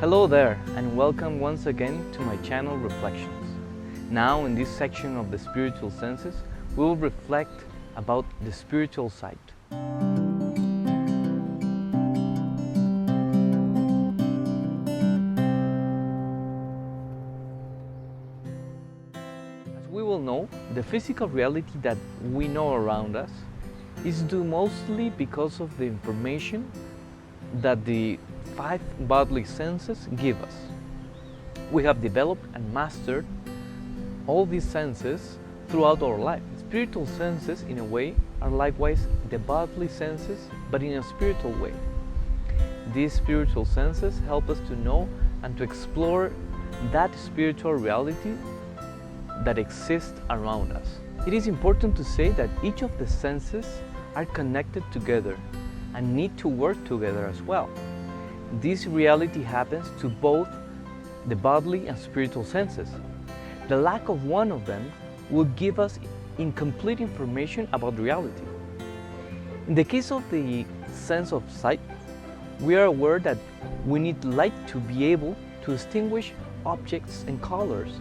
Hello there, and welcome once again to my channel Reflections. Now in this section of the spiritual senses, we will reflect about the spiritual sight. As we will know, the physical reality that we know around us is due mostly because of the information that the five bodily senses give us. We have developed and mastered all these senses throughout our life. Spiritual senses, in a way, are likewise the bodily senses, but in a spiritual way. These spiritual senses help us to know and to explore that spiritual reality that exists around us. It is important to say that each of the senses are connected together and need to work together as well. This reality happens to both the bodily and spiritual senses. The lack of one of them will give us incomplete information about reality. In the case of the sense of sight, we are aware that we need light to be able to distinguish objects and colors.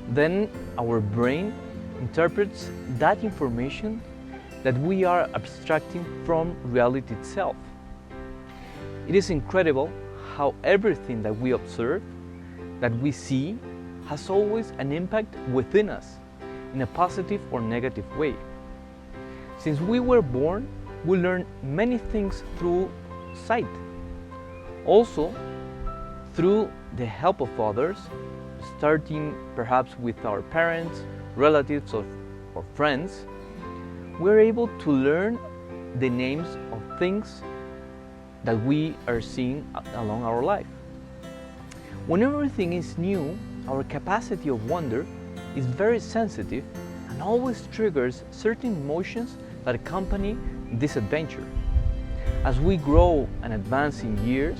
Then our brain interprets that information that we are abstracting from reality itself. It is incredible how everything that we observe, that we see, has always an impact within us in a positive or negative way. Since we were born, we learn many things through sight. Also, through the help of others, starting perhaps with our parents, relatives, or friends, we're able to learn the names of things that we are seeing along our life. When everything is new, our capacity of wonder is very sensitive and always triggers certain emotions that accompany this adventure. As we grow and advance in years,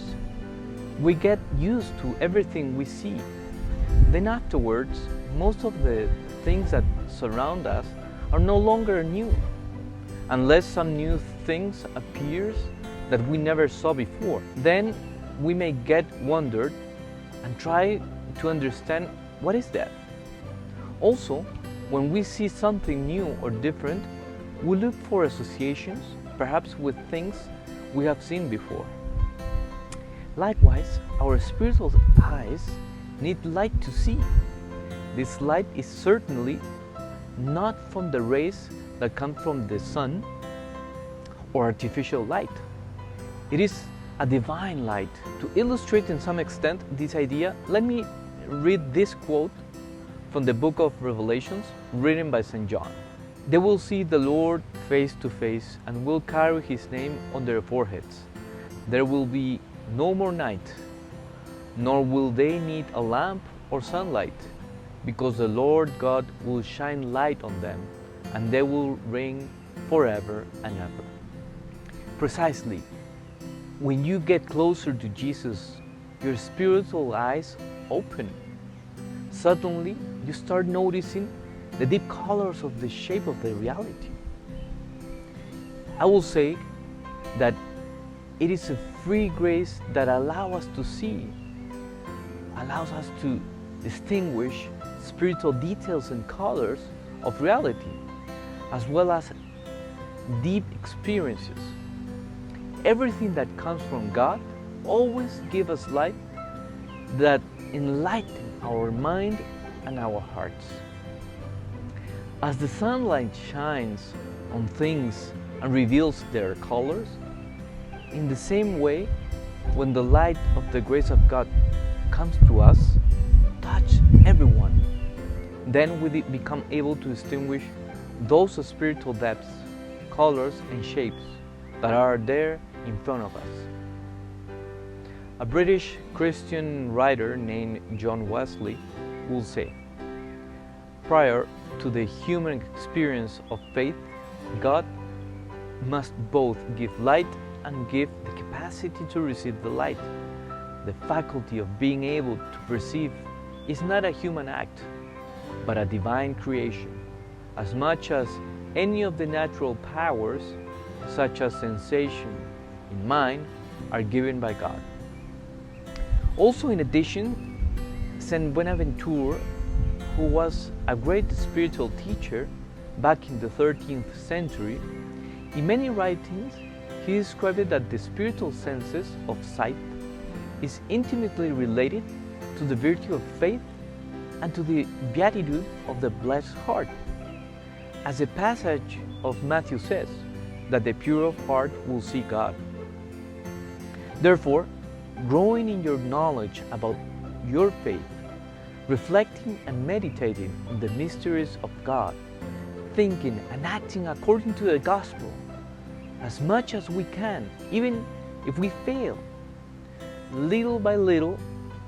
we get used to everything we see. Then afterwards, most of the things that surround us are no longer new, unless some new things appears that we never saw before. Then we may get wondered and try to understand what is that. Also, when we see something new or different, we look for associations, perhaps with things we have seen before. Likewise, our spiritual eyes need light to see. This light is certainly not from the rays that come from the sun or artificial light. It is a divine light. To illustrate in some extent this idea, let me read this quote from the book of Revelations, written by St. John. They will see the Lord face to face and will carry his name on their foreheads. There will be no more night, nor will they need a lamp or sunlight, because the Lord God will shine light on them, and they will reign forever and ever. Precisely, when you get closer to Jesus, your spiritual eyes open. Suddenly, you start noticing the deep colors of the shape of the reality. I will say that it is a free grace that allows us to see, allows us to distinguish spiritual details and colors of reality, as well as deep experiences. Everything that comes from God always gives us light that enlightens our mind and our hearts. As the sunlight shines on things and reveals their colors, in the same way, when the light of the grace of God comes to us, touch everyone, then we become able to distinguish those spiritual depths, colors, and shapes that are there in front of us. A British Christian writer named John Wesley will say, prior to the human experience of faith, God must both give light and give the capacity to receive the light. The faculty of being able to perceive is not a human act, but a divine creation, as much as any of the natural powers, such as sensation in mind, are given by God. Also, in addition, Saint Bonaventure, who was a great spiritual teacher back in the 13th century, in many writings he described that the spiritual senses of sight is intimately related to the virtue of faith and to the beatitude of the blessed heart. As the passage of Matthew says, that the pure of heart will see God. Therefore, growing in your knowledge about your faith, reflecting and meditating on the mysteries of God, thinking and acting according to the gospel, as much as we can, even if we fail, little by little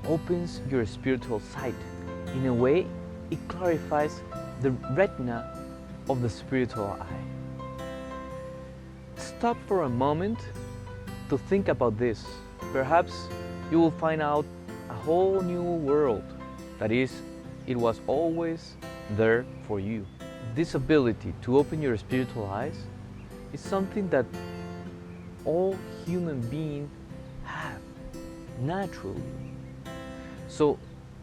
opens your spiritual sight. In a way, it clarifies the retina of the spiritual eye. Stop for a moment to think about this. Perhaps you will find out a whole new world that is, it was always there for you. This ability to open your spiritual eyes is something that all human beings have naturally. So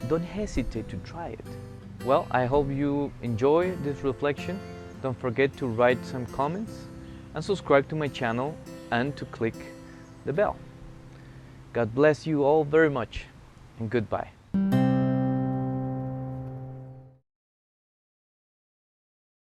don't hesitate to try it. Well, I hope you enjoy this reflection. Don't forget to write some comments and subscribe to my channel and to click the bell. God bless you all very much, and goodbye.